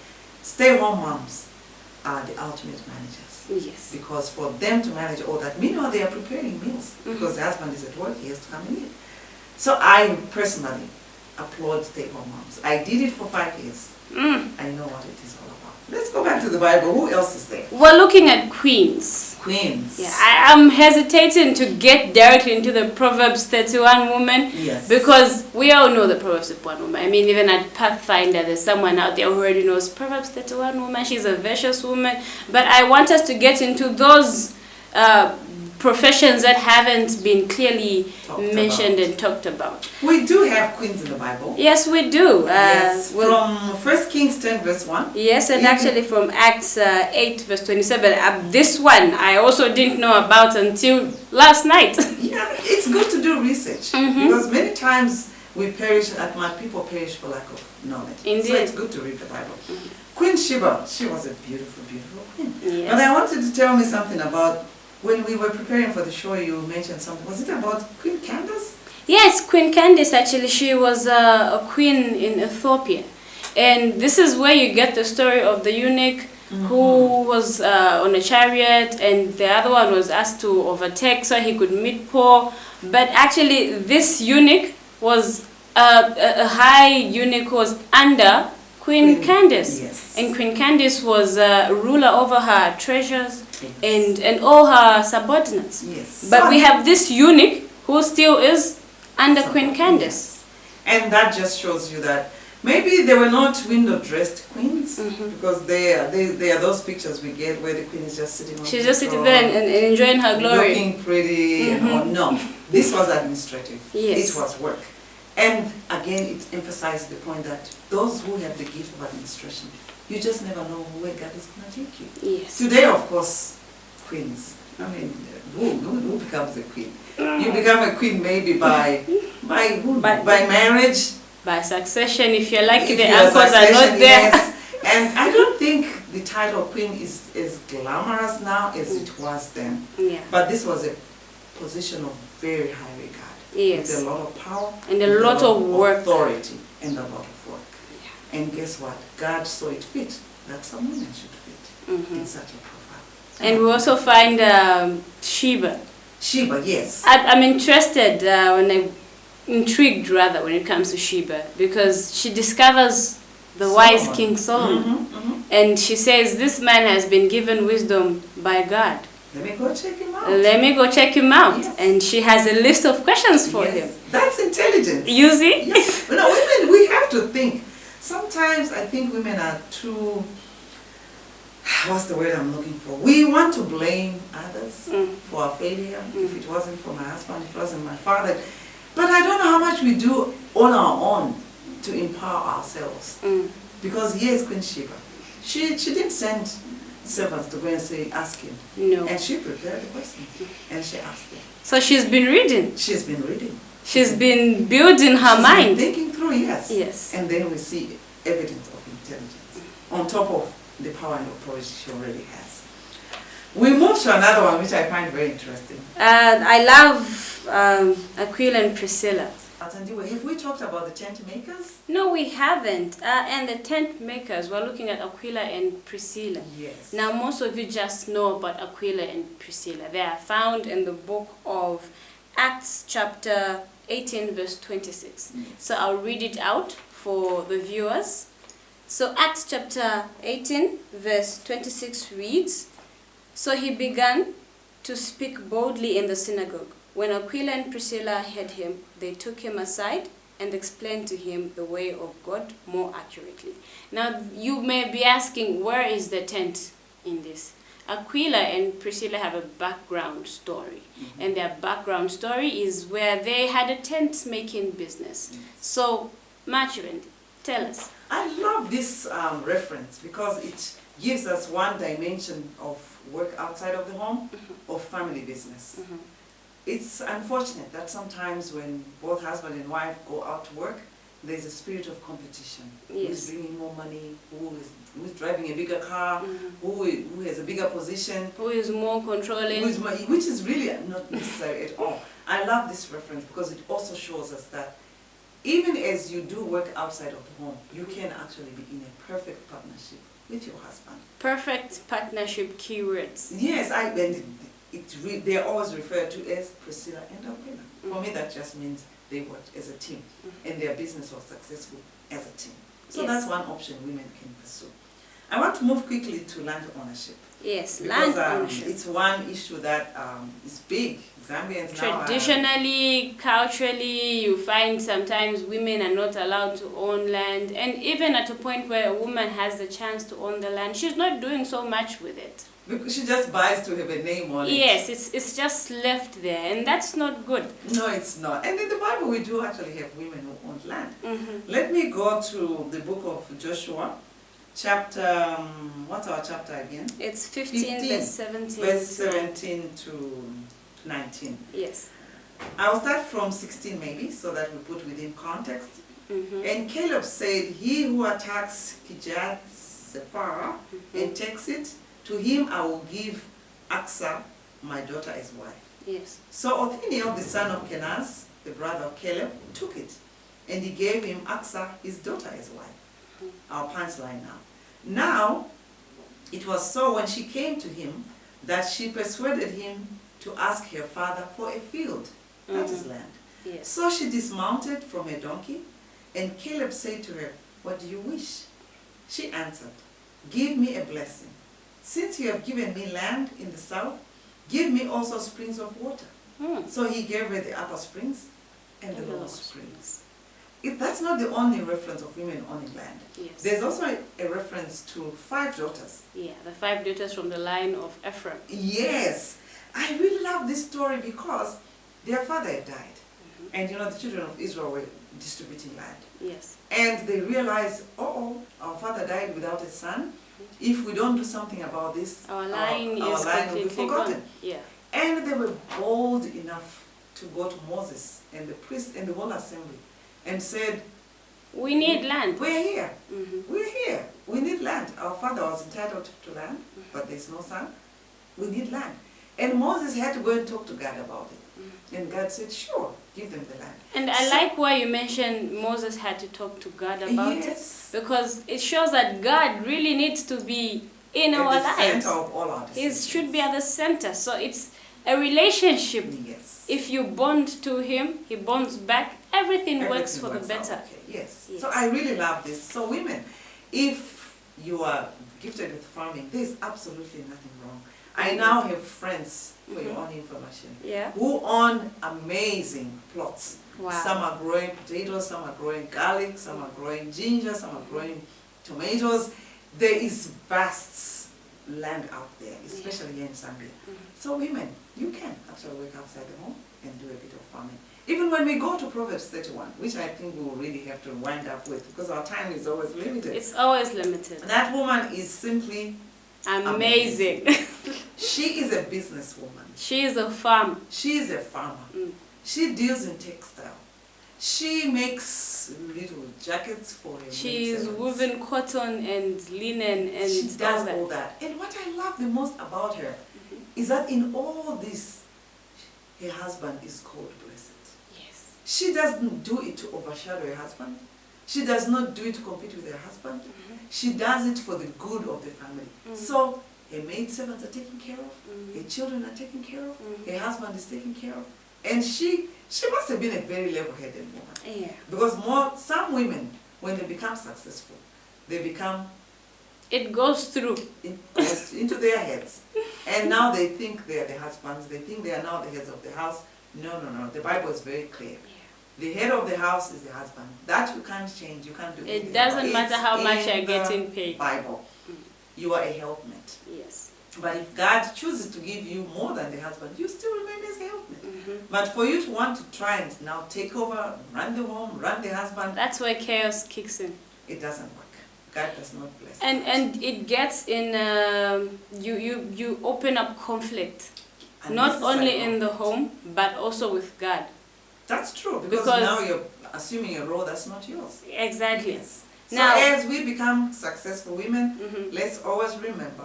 Speaker 4: stay-home moms are the ultimate managers.
Speaker 2: Yes.
Speaker 4: Because for them to manage all that, meanwhile they are preparing meals because the husband is at work, he has to come and eat. So I personally applaud stay-home moms. I did it for 5 years. I know what it is all about. Let's go back to the Bible. Who else is there?
Speaker 2: We're looking at queens.
Speaker 4: Queens.
Speaker 2: Yeah, I'm hesitating to get directly into the Proverbs 31 woman.
Speaker 4: Yes.
Speaker 2: Because we all know the Proverbs 31 woman. I mean, even at Pathfinder, there's someone out there who already knows Proverbs 31 woman. She's a virtuous woman. But I want us to get into those professions that haven't been clearly mentioned and talked about.
Speaker 4: We do have queens in the Bible.
Speaker 2: Yes, we do.
Speaker 4: Yes, from 1 Kings 10 verse 1.
Speaker 2: Yes, and actually from Acts 8 verse 27. This one I also didn't know about until last night.
Speaker 4: Yeah, it's good to do research because many times people perish for lack of knowledge.
Speaker 2: Indeed.
Speaker 4: So it's good to read the Bible. Queen Sheba, she was a beautiful, beautiful queen.
Speaker 2: Yes.
Speaker 4: But I wanted to tell me something about when we were preparing for the show. You mentioned something. Was it about Queen Candace?
Speaker 2: Yes, Queen Candace, actually, she was a queen in Ethiopia. And this is where you get the story of the eunuch who was on a chariot, and the other one was asked to overtake so he could meet Paul. But actually, this eunuch was a high eunuch who was under Queen Candace.
Speaker 4: Yes.
Speaker 2: And Queen Candace was a ruler over her treasures and all her subordinates.
Speaker 4: Yes.
Speaker 2: But we have this eunuch who still is under Queen Candace.
Speaker 4: And that just shows you that maybe they were not window-dressed queens, because they are those pictures we get where the queen is just sitting on
Speaker 2: She's
Speaker 4: the
Speaker 2: just sitting
Speaker 4: throne,
Speaker 2: there and enjoying her glory.
Speaker 4: looking pretty and all. No, this was administrative.
Speaker 2: Yes.
Speaker 4: It was work. And again, it emphasized the point that those who have the gift of administration, you just never know where God is going to take you.
Speaker 2: Yes.
Speaker 4: Today, of course, queens. I mean, who becomes a queen? You become a queen maybe by marriage.
Speaker 2: By succession, if you're lucky,
Speaker 4: If
Speaker 2: the
Speaker 4: you're
Speaker 2: uncles are
Speaker 4: succession,
Speaker 2: not there.
Speaker 4: yes. And I don't think the title queen is as glamorous now as it was then.
Speaker 2: Yeah.
Speaker 4: But this was a position of very high regard.
Speaker 2: Yes.
Speaker 4: With a lot of power.
Speaker 2: And a
Speaker 4: with
Speaker 2: lot of work.
Speaker 4: Authority and a lot of work. And guess what? God saw it fit that some women should fit in such a profile.
Speaker 2: And we also find Sheba.
Speaker 4: Sheba, yes.
Speaker 2: I'm interested intrigued rather when it comes to Sheba, because she discovers the wise
Speaker 4: Solomon.
Speaker 2: King Solomon. And she says, this man has been given wisdom by God.
Speaker 4: Let me go check him out.
Speaker 2: Let me go check him out.
Speaker 4: Yes.
Speaker 2: And she has a list of questions for him.
Speaker 4: That's intelligence.
Speaker 2: You see?
Speaker 4: Yes. No, women, we have to think. Sometimes I think women are too, what's the word I'm looking for? We want to blame others for our failure. If it wasn't for my husband, if it wasn't my father. But I don't know how much we do on our own to empower ourselves. Because yes, Queen Sheba, she didn't send servants to go and say, ask him.
Speaker 2: No.
Speaker 4: And she prepared the question. And she asked him.
Speaker 2: So she's been reading.
Speaker 4: She's been reading.
Speaker 2: She's been building her
Speaker 4: She's
Speaker 2: mind.
Speaker 4: been thinking through, yes.
Speaker 2: Yes.
Speaker 4: And then we see evidence of intelligence on top of the power and authority she already has. We move to another one which I find very interesting.
Speaker 2: I love Aquila and Priscilla.
Speaker 4: Atandiwe, have we talked about the tent makers?
Speaker 2: No, we haven't. And the tent makers, we're looking at Aquila and Priscilla.
Speaker 4: Yes.
Speaker 2: Now, most of you just know about Aquila and Priscilla. They are found in the book of Acts chapter 18 verse 26.
Speaker 4: Yes.
Speaker 2: So I'll read it out for the viewers. So Acts chapter 18 verse 26 reads, "So he began to speak boldly in the synagogue. When Aquila and Priscilla heard him, they took him aside and explained to him the way of God more accurately." Now you may be asking, where is the tent in this? Aquila and Priscilla have a background story. And their background story is where they had a tent making business. So, Marjorie, tell us.
Speaker 4: I love this reference because it gives us one dimension of work outside of the home, of family business. It's unfortunate that sometimes when both husband and wife go out to work, there's a spirit of competition.
Speaker 2: Yes.
Speaker 4: Who's bringing more money, who's driving a bigger car, who has a bigger position,
Speaker 2: Who is more controlling?
Speaker 4: which is really not necessary at all. I love this reference because it also shows us that even as you do work outside of the home, you can actually be in a perfect partnership with your husband.
Speaker 2: Perfect partnership keywords.
Speaker 4: Yes, they're always referred to as Priscilla and Aquila. For me, that just means they worked as a team and their business was successful as a team. So
Speaker 2: Yes.
Speaker 4: that's one option women can pursue. I want to move quickly to land ownership.
Speaker 2: Yes,
Speaker 4: Because
Speaker 2: land ownership.
Speaker 4: it's one issue that is big. Zambians now
Speaker 2: Traditionally, culturally, you find sometimes women are not allowed to own land, and even at a point where a woman has the chance to own the land, she's not doing so much with it.
Speaker 4: because she just buys to have a name on it.
Speaker 2: Yes, it's just left there, and that's not good.
Speaker 4: No, it's not. And in the Bible, we do actually have women who own land.
Speaker 2: Mm-hmm.
Speaker 4: Let me go to the book of Joshua, chapter, what's our chapter again?
Speaker 2: It's 15 verse 17.
Speaker 4: Verse 17 to 19.
Speaker 2: Yes.
Speaker 4: I'll start from 16 maybe, so that we put within context.
Speaker 2: Mm-hmm.
Speaker 4: And Caleb said, "He who attacks Kirjath Sephara and takes it, to him I will give Aksa, my daughter, as wife."
Speaker 2: Yes.
Speaker 4: So Othniel, the son of Kenaz, the brother of Caleb, took it, and he gave him Aksa, his daughter, as wife. Our punchline now. Now, it was so when she came to him that she persuaded him to ask her father for a field, that is land.
Speaker 2: Yes.
Speaker 4: So she dismounted from her donkey, and Caleb said to her, "What do you wish?" She answered, "Give me a blessing. Since you have given me land in the south, give me also springs of water." So he gave her the upper springs and the lower springs. That's not the only reference of women owning land.
Speaker 2: Yes.
Speaker 4: There's also a reference to 5 daughters.
Speaker 2: Yeah, the 5 daughters from the line of Ephraim.
Speaker 4: Yes, I really love this story because their father had died. And you know, the children of Israel were distributing land.
Speaker 2: Yes.
Speaker 4: And they realized, our father died without a son. If we don't do something about this,
Speaker 2: Our line
Speaker 4: our
Speaker 2: is
Speaker 4: line will be
Speaker 2: completely
Speaker 4: forgotten.
Speaker 2: gone. Yeah.
Speaker 4: And they were bold enough to go to Moses and the priest and the whole assembly and said,
Speaker 2: We need land.
Speaker 4: "We're here.
Speaker 2: Mm-hmm.
Speaker 4: We're here. We need land. Our father was entitled to land, but there's no son. We need land." And Moses had to go and talk to God about it. And God said, "Sure, give them the land."
Speaker 2: And I like why you mentioned Moses had to talk to God about
Speaker 4: Yes.
Speaker 2: it. Because it shows that God really needs to be in
Speaker 4: At
Speaker 2: our
Speaker 4: the
Speaker 2: lives.
Speaker 4: center of all our
Speaker 2: He
Speaker 4: decisions.
Speaker 2: should be at the center. So it's a relationship.
Speaker 4: Yes.
Speaker 2: If you bond to him, he bonds back. Everything works for the
Speaker 4: works out
Speaker 2: better.
Speaker 4: okay. Yes.
Speaker 2: Yes.
Speaker 4: So I really love this. So women, if you are gifted with farming, there's absolutely nothing wrong. I now have friends, for your own information,
Speaker 2: Yeah.
Speaker 4: who own amazing plots.
Speaker 2: Wow.
Speaker 4: Some are growing potatoes, some are growing garlic, some are growing ginger, some are growing tomatoes. There is vast land out there, especially here in Zambia. So women, you can actually work outside the home and do a bit of farming. Even when we go to Proverbs 31, which I think we will really have to wind up with because our time is always limited.
Speaker 2: It's always limited.
Speaker 4: That woman is simply
Speaker 2: Amazing.
Speaker 4: She is a businesswoman.
Speaker 2: She is a farmer.
Speaker 4: She is a farmer. She deals in textile. She makes little jackets for her
Speaker 2: She's
Speaker 4: maidservants.
Speaker 2: woven cotton and linen and
Speaker 4: She does all
Speaker 2: that.
Speaker 4: that. And what I love the most about her is that in all this, her husband is called blessed.
Speaker 2: Yes.
Speaker 4: She doesn't do it to overshadow her husband. She does not do it to compete with her husband. She does it for the good of the family. So her maidservants are taken care of, her children are taken care of, her husband is taken care of. And she must have been a very level-headed woman.
Speaker 2: Yeah.
Speaker 4: Because some women, when they become successful, they become
Speaker 2: It goes through.
Speaker 4: into their heads. And now they think they are the husbands, they think they are now the heads of the house. No, no, no. The Bible is very clear. The head of the house is the husband. That you can't change, you can't do anything
Speaker 2: It doesn't
Speaker 4: about.
Speaker 2: matter how
Speaker 4: It's
Speaker 2: much you're
Speaker 4: in
Speaker 2: getting
Speaker 4: the
Speaker 2: paid.
Speaker 4: Bible. You are a helpmate.
Speaker 2: Yes.
Speaker 4: But if God chooses to give you more than the husband, you still remain his helpmate. But for you to want to try and now take over, run the home, run the husband,
Speaker 2: That's where chaos kicks in.
Speaker 4: it doesn't work. God does not bless.
Speaker 2: And it gets in, you open up conflict. Not only in the home, but also with God.
Speaker 4: That's true, because now you're assuming a role that's not yours.
Speaker 2: Exactly.
Speaker 4: Yes.
Speaker 2: Now,
Speaker 4: so as we become successful women, let's always remember,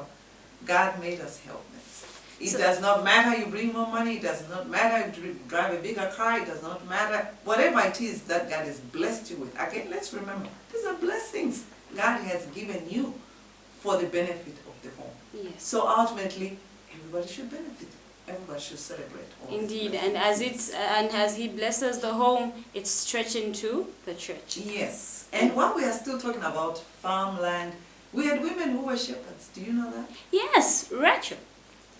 Speaker 4: God made us helpmates. It does not matter you bring more money, it does not matter you drive a bigger car, it does not matter, whatever it is that God has blessed you with. Again, let's remember, these are blessings God has given you for the benefit of the home.
Speaker 2: yes.
Speaker 4: So ultimately, everybody should benefit. Everybody should celebrate. All these
Speaker 2: Indeed,
Speaker 4: blessings.
Speaker 2: and as He blesses the home, it's stretching to the church.
Speaker 4: Yes. And while we are still talking about farmland, we had women who were shepherds. Do you know that?
Speaker 2: Yes, Rachel.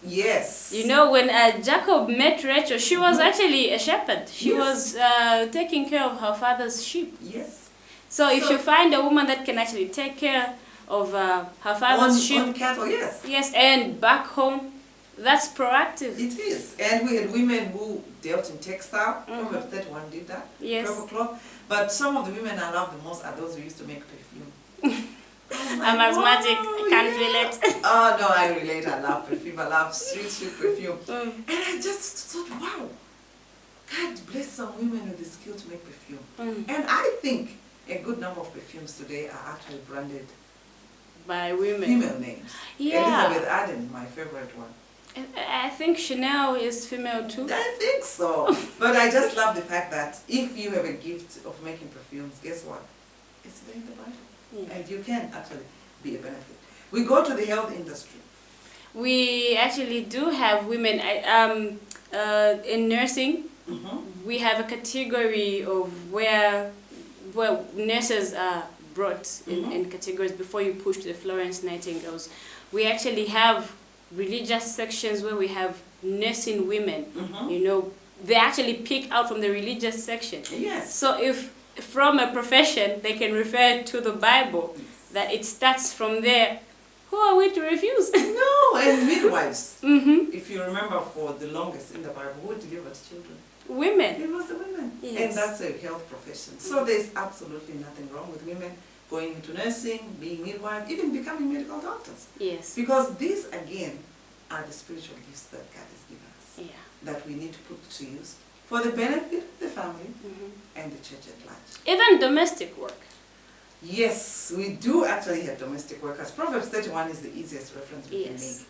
Speaker 4: Yes.
Speaker 2: You know, when Jacob met Rachel, she was actually a shepherd. She was taking care of her father's sheep.
Speaker 4: Yes.
Speaker 2: So if you find a woman that can actually take care of her father's sheep,
Speaker 4: On cattle, yes.
Speaker 2: yes, and back home, that's proactive.
Speaker 4: It is. And we had women who dealt in textile. Proverbs 31 did that.
Speaker 2: Yes.
Speaker 4: Purple cloth. But some of the women I love the most are those who used to make perfume.
Speaker 2: I'm asthmatic, I can't relate.
Speaker 4: Oh no, I relate. I love perfume. I love sweet, sweet perfume. And I just thought, wow, God bless some women with the skill to make perfume. And I think a good number of perfumes today are actually branded
Speaker 2: By women.
Speaker 4: female names.
Speaker 2: Yeah.
Speaker 4: Elizabeth Arden, my favorite one.
Speaker 2: I think Chanel is female too.
Speaker 4: I think so. But I just love the fact that if you have a gift of making perfumes, guess what? It's there in the Bible.
Speaker 2: Yeah.
Speaker 4: And you can actually be a benefit. We go to the health industry.
Speaker 2: We actually do have women in nursing. We have a category of where nurses are brought in categories before you push to the Florence Nightingales. We actually have religious sections where we have nursing women. You know, they actually pick out from the religious section.
Speaker 4: Yes.
Speaker 2: So if from a profession they can refer to the Bible, that it starts from there, who are we to refuse?
Speaker 4: No, and midwives. If you remember, for the longest in the Bible, who delivered children?
Speaker 2: Women.
Speaker 4: It was the women.
Speaker 2: Yes.
Speaker 4: And that's a health profession. So there's absolutely nothing wrong with women going into nursing, being midwife, even becoming medical doctors.
Speaker 2: Yes.
Speaker 4: Because these, again, are the spiritual gifts that God has given us,
Speaker 2: Yeah.
Speaker 4: that we need to put to use for the benefit of the family and the church at large.
Speaker 2: Even domestic work.
Speaker 4: Yes, we do actually have domestic workers. Proverbs 31 is the easiest reference we can make.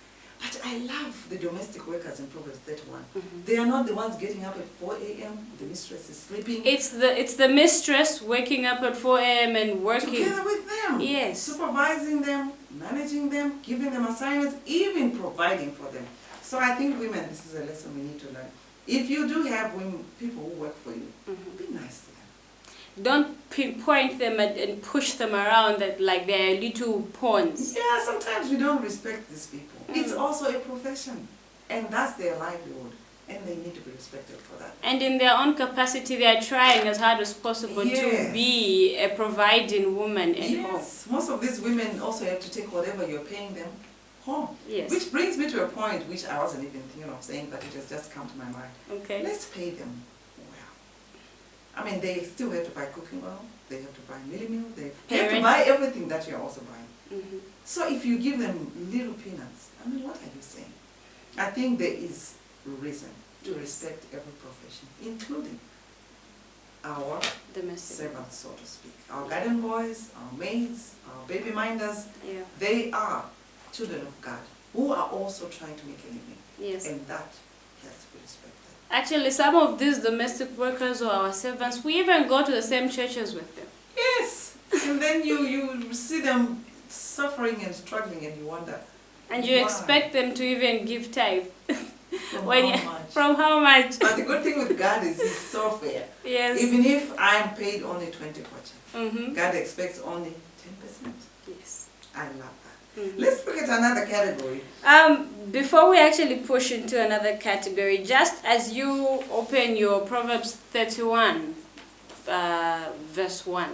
Speaker 4: But I love the domestic workers in Proverbs 31. They are not the ones getting up at 4 a.m. The mistress is sleeping.
Speaker 2: It's the mistress waking up at 4 a.m. and working.
Speaker 4: Together with them.
Speaker 2: Yes.
Speaker 4: Supervising them, managing them, giving them assignments, even providing for them. So I think women, this is a lesson we need to learn. If you do have women, people who work for you, be nice to them.
Speaker 2: Don't pinpoint them and push them around like they're little pawns.
Speaker 4: Yeah, sometimes we don't respect these people. It's also a profession, and that's their livelihood, and they need to be respected for that.
Speaker 2: And in their own capacity, they are trying as hard as possible to be a providing woman at home.
Speaker 4: Yes, most of these women also have to take whatever you're paying them home.
Speaker 2: Yes.
Speaker 4: Which brings me to a point which I wasn't even thinking of saying, but it has just come to my mind.
Speaker 2: Okay.
Speaker 4: Let's pay them well. I mean, they still have to buy cooking oil, they have to buy mealie meal, they have to buy everything that you're also buying. So if you give them little peanuts, I mean, what are you saying? I think there is reason to respect every profession, including our
Speaker 2: Domestic.
Speaker 4: servants, so to speak. Our garden boys, our maids, our baby minders,
Speaker 2: Yeah.
Speaker 4: they are children of God who are also trying to make a living.
Speaker 2: Yes.
Speaker 4: And that has to be respected.
Speaker 2: Actually, some of these domestic workers or our servants, we even go to the same churches with them.
Speaker 4: Yes. And then you see them suffering and struggling and you wonder.
Speaker 2: And you
Speaker 4: why?
Speaker 2: expect them to even give tithe.
Speaker 4: From
Speaker 2: When
Speaker 4: how
Speaker 2: you-
Speaker 4: much?
Speaker 2: From how much?
Speaker 4: But the good thing with God is He's so fair.
Speaker 2: Yes.
Speaker 4: Even if I am paid only 20 kwacha,
Speaker 2: Mm-hmm.
Speaker 4: God expects only 10%.
Speaker 2: Yes.
Speaker 4: I love that.
Speaker 2: Mhm.
Speaker 4: Let's look at another category.
Speaker 2: Before we actually push into another category, just as you open your Proverbs 31, verse 1,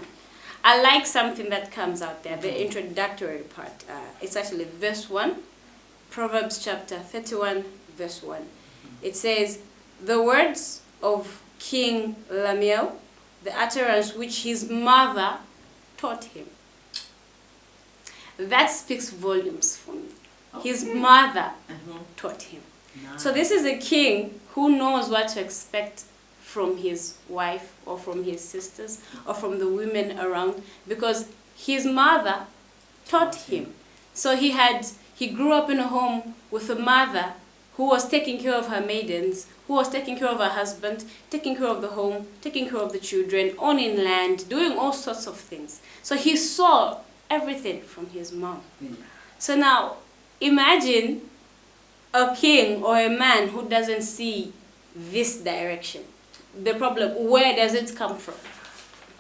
Speaker 2: I like something that comes out there, the introductory part. It's actually verse 1, Proverbs chapter 31, verse 1. It says, the words of King Lemuel, the utterance which his mother taught him. That speaks volumes for me. His
Speaker 4: Okay.
Speaker 2: mother
Speaker 4: Mhm.
Speaker 2: taught him.
Speaker 4: Nice.
Speaker 2: So this is a king who knows what to expect from his wife or from his sisters or from the women around, because his mother taught him. So he grew up in a home with a mother who was taking care of her maidens, who was taking care of her husband, taking care of the home, taking care of the children, owning land, doing all sorts of things. So he saw everything from his mom.
Speaker 4: Yeah.
Speaker 2: So now, imagine a king or a man who doesn't see this direction. The problem, where does it come from?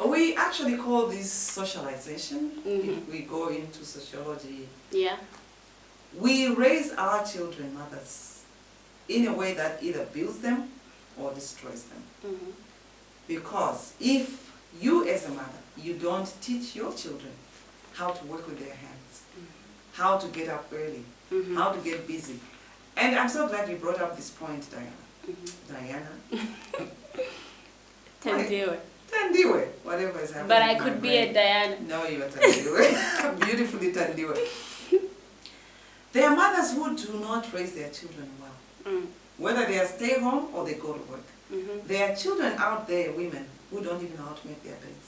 Speaker 4: We actually call this socialization.
Speaker 2: Mhm.
Speaker 4: If we go into sociology,
Speaker 2: Yeah.
Speaker 4: we raise our children, mothers, in a way that either builds them or destroys them.
Speaker 2: Mhm.
Speaker 4: Because if you as a mother, you don't teach your children how to work with their hands, how to get up early,
Speaker 2: Mhm.
Speaker 4: how to get busy. And I'm so glad you brought up this point, Diana.
Speaker 2: Mhm.
Speaker 4: Diana.
Speaker 2: Tandiwe.
Speaker 4: Tandiwe, whatever is happening.
Speaker 2: But I
Speaker 4: in my
Speaker 2: could be
Speaker 4: brain.
Speaker 2: a Diana.
Speaker 4: No, you are Tandiwe. Beautifully Tandiwe. There are mothers who do not raise their children well.
Speaker 2: Mm.
Speaker 4: Whether they are stay home or they go to work.
Speaker 2: Mhm.
Speaker 4: There are children out there, women, who don't even know how to make their beds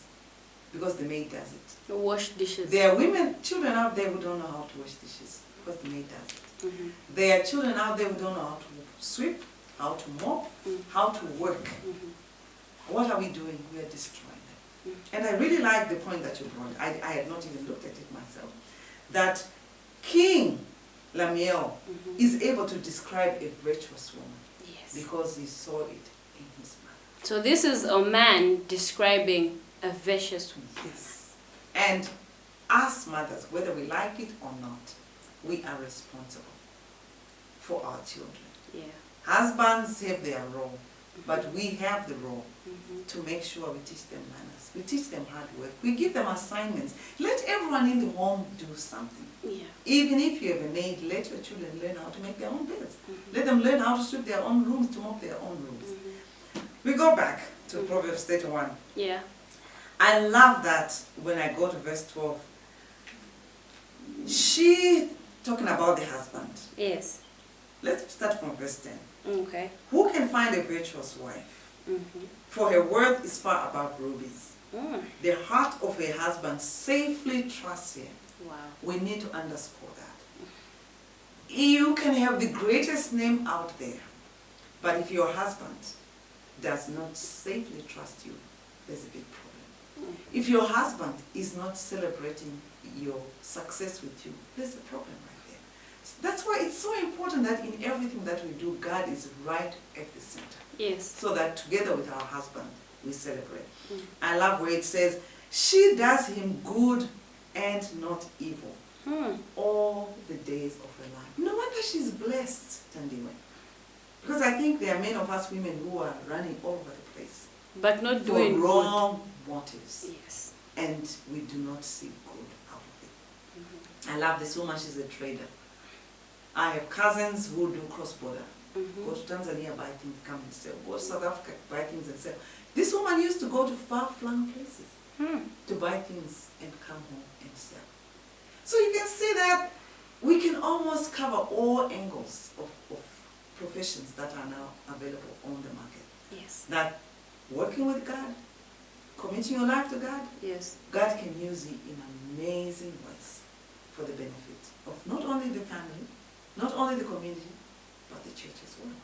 Speaker 4: because the maid does it.
Speaker 2: Wash dishes.
Speaker 4: There are women, children out there who don't know how to wash dishes because the maid does it.
Speaker 2: Mhm.
Speaker 4: There are children out there who don't know how to sweep, how to mop, how to work.
Speaker 2: Mhm.
Speaker 4: What are we doing? We are destroying them.
Speaker 2: Mm.
Speaker 4: And I really like the point that you brought. I had not even looked at it myself. That King Lemuel
Speaker 2: Mhm.
Speaker 4: is able to describe a virtuous woman
Speaker 2: Yes.
Speaker 4: because he saw it in his mother.
Speaker 2: So this is a man describing a vicious woman.
Speaker 4: Yes. And us mothers, whether we like it or not, we are responsible for our children.
Speaker 2: Yeah.
Speaker 4: Husbands have their role, but we have the role
Speaker 2: Mhm.
Speaker 4: to make sure we teach them manners. We teach them hard work. We give them assignments. Let everyone in the home do something.
Speaker 2: Yeah.
Speaker 4: Even if you have a maid, let your children learn how to make their own beds.
Speaker 2: Mhm.
Speaker 4: Let them learn how to sweep their own rooms, to mop their own rooms.
Speaker 2: Mhm.
Speaker 4: We go back to
Speaker 2: Mhm.
Speaker 4: Proverbs 31.
Speaker 2: Yeah.
Speaker 4: I love that when I go to verse 12. She, talking about the husband.
Speaker 2: Yes.
Speaker 4: Let's start from verse 10.
Speaker 2: Okay.
Speaker 4: Who can find a virtuous wife?
Speaker 2: Mhm.
Speaker 4: For her worth is far above rubies.
Speaker 2: Mm.
Speaker 4: The heart of a husband safely trusts her.
Speaker 2: Wow.
Speaker 4: We need to underscore that. You can have the greatest name out there, but if your husband does not safely trust you, there's a big problem. If your husband is not celebrating your success with you, there's a problem right there. That's why it's so important that in everything that we do, God is right at the center.
Speaker 2: Yes.
Speaker 4: So that together with our husband, we celebrate.
Speaker 2: Mm.
Speaker 4: I love where it says, she does him good and not evil
Speaker 2: Hmm.
Speaker 4: all the days of her life. No wonder she's blessed, Tandiwe. Because I think there are many of us women who are running all over the place
Speaker 2: But not
Speaker 4: for
Speaker 2: doing good.
Speaker 4: wrong motives,
Speaker 2: Yes.
Speaker 4: and we do not see good out of it.
Speaker 2: Mhm.
Speaker 4: I love this woman, she's a trader. I have cousins who do cross-border.
Speaker 2: Mhm.
Speaker 4: Go to Tanzania, buy things, come and sell. Go to South Africa, buy things and sell. This woman used to go to far-flung places
Speaker 2: Hmm.
Speaker 4: to buy things and come home and sell. So you can see that we can almost cover all angles of professions that are now available on the market.
Speaker 2: Yes.
Speaker 4: That working with God, committing your life to God,
Speaker 2: Yes.
Speaker 4: God can use you in amazing ways for the benefit of not only the family, not only the community, but the church as well.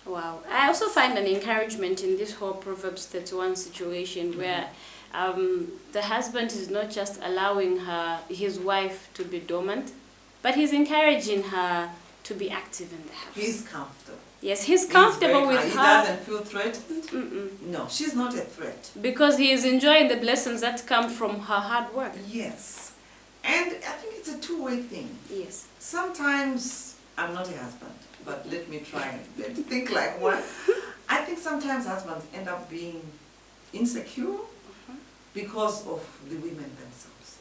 Speaker 2: Wow. I also find an encouragement in this whole Proverbs 31 situation where the husband is not just allowing his wife to be dormant, but he's encouraging her to be active in the house.
Speaker 4: He's comfortable.
Speaker 2: Yes, he's comfortable with her.
Speaker 4: He doesn't feel threatened. No, she's not a threat.
Speaker 2: Because he is enjoying the blessings that come from her hard work.
Speaker 4: Yes. And I think it's a two-way thing.
Speaker 2: Yes.
Speaker 4: Sometimes, I'm not a husband, but let me try and think like one. I think sometimes husbands end up being insecure because of the women themselves.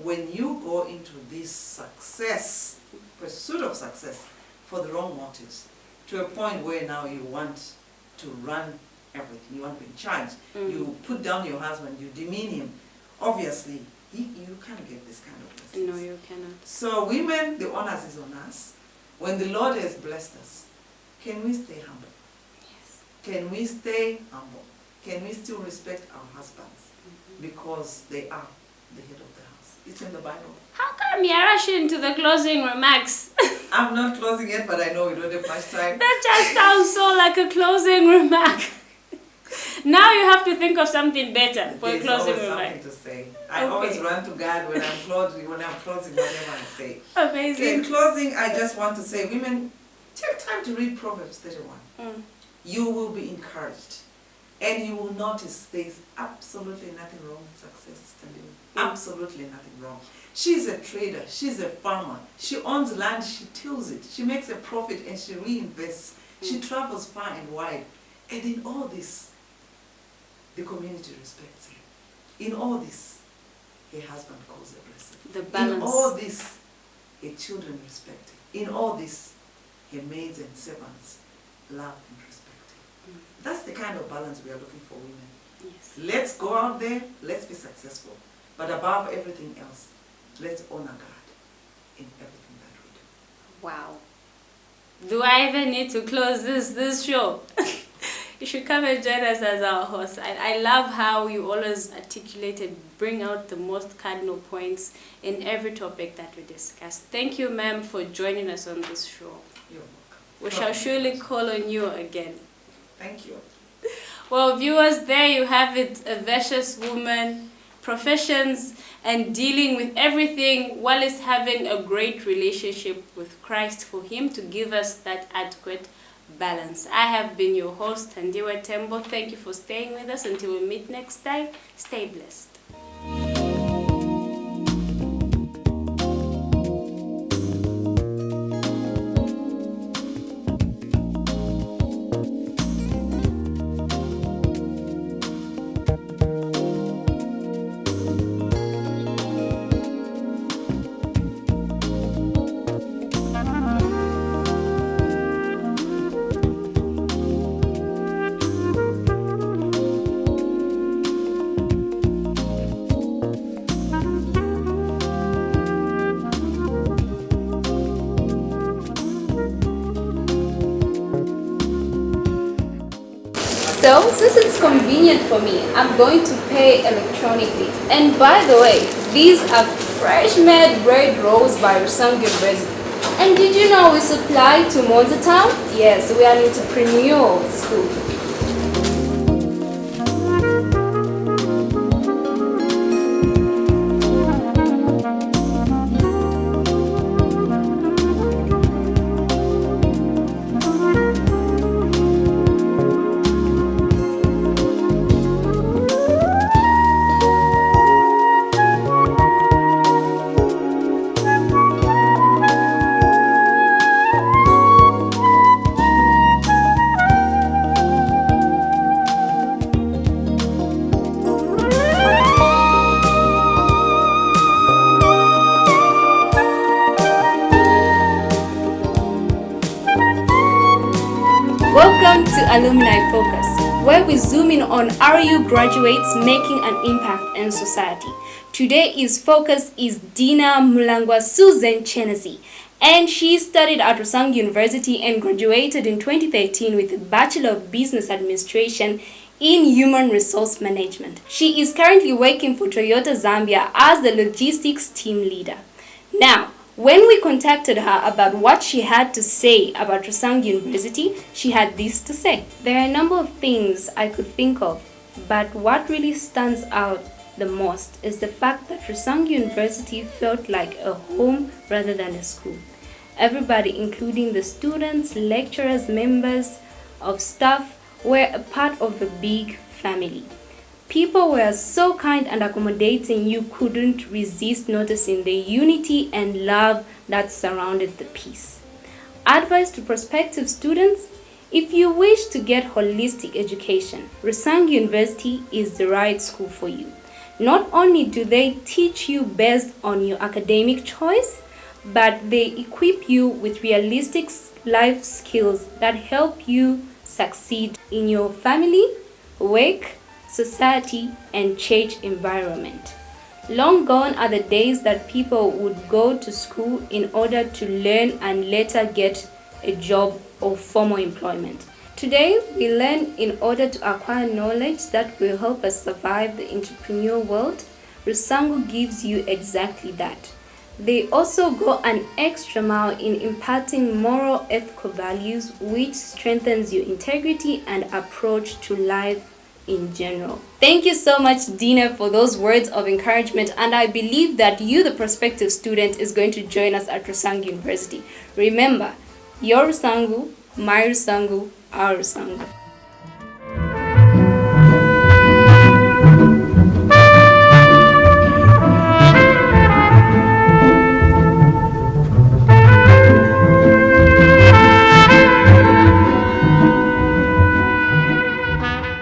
Speaker 4: When you go into this success, pursuit of success, for the wrong motives, to a point where now you want to run everything, you want to be in charge, you put down your husband, you demean him, obviously, you can't get this kind of blessings.
Speaker 2: No, you cannot.
Speaker 4: So women, the onus is on us. When the Lord has blessed us, can we stay humble?
Speaker 2: Yes.
Speaker 4: Can we stay humble? Can we still respect our husbands? Because they are the head of the house. It's in the Bible.
Speaker 2: How come you're rushing to the closing remarks?
Speaker 4: I'm not closing yet, but I know we don't have much time.
Speaker 2: That just sounds so like a closing remark. Now you have to think of something better for a
Speaker 4: There's
Speaker 2: closing
Speaker 4: always
Speaker 2: remark.
Speaker 4: something to say. I always run to God when I'm closing whatever I say.
Speaker 2: Amazing.
Speaker 4: In closing, I just want to say, women, take time to read Proverbs 31. You will be encouraged. And you will notice there's absolutely nothing wrong with success. Absolutely nothing wrong. She's a trader. She's a farmer. She owns land. She tills it. She makes a profit and she reinvests. She travels far and wide. And in all this, the community respects her. In all this, her husband calls her blessed.
Speaker 2: The balance.
Speaker 4: In all this, her children respect her. In all this, her maids and servants love and respect her. That's the kind of balance we are looking for women.
Speaker 2: Yes.
Speaker 4: Let's go out there, let's be successful. But above everything else, let's honor God in everything that we do.
Speaker 2: Wow. Do I even need to close this show? You should come and join us as our host. I love how you always articulated, bring out the most cardinal points in every topic that we discuss. Thank you, ma'am, for joining us on this show.
Speaker 4: You're welcome.
Speaker 2: We shall surely call on you again.
Speaker 4: Thank you.
Speaker 2: Well, viewers, there you have it, a virtuous woman, professions, and dealing with everything while it's having a great relationship with Christ for Him to give us that adequate balance. I have been your host, Tandiwa Tembo. Thank you for staying with us. Until we meet next time, stay blessed. So, since it's convenient for me, I'm going to pay electronically. And by the way, these are fresh made bread rolls by Rusangu University. And did you know we supply to Monza Town? Yes, we are an entrepreneurial school. Welcome to Alumni Focus, where we zoom in on RU graduates making an impact in society. Today's focus is Dina Mulangwa Susan Chenesi, and she studied at Rusangu University and graduated in 2013 with a Bachelor of Business Administration in Human Resource Management. She is currently working for Toyota Zambia as the logistics team leader. Now, When we contacted her about what she had to say about Rusangu University, she had this to say. There are a number of things I could think of, but what really stands out the most is the fact that Rusangu University felt like a home rather than a school. Everybody, including the students, lecturers, members of staff, were a part of a big family. People were so kind and accommodating, you couldn't resist noticing the unity and love that surrounded the piece. Advice to prospective students: if you wish to get holistic education, Rusangu University is the right school for you. Not only do they teach you based on your academic choice, but they equip you with realistic life skills that help you succeed in your family, work, society, and church environment. Long gone are the days that people would go to school in order to learn and later get a job or formal employment. Today, we learn in order to acquire knowledge that will help us survive the entrepreneurial world. Rusangu gives you exactly that. They also go an extra mile in imparting moral, ethical values, which strengthens your integrity and approach to life in general. Thank you so much, Dina, for those words of encouragement, and I believe that you, the prospective student, is going to join us at Rusangu University. Remember, your Rusangu, my Rusangu, our Rusangu.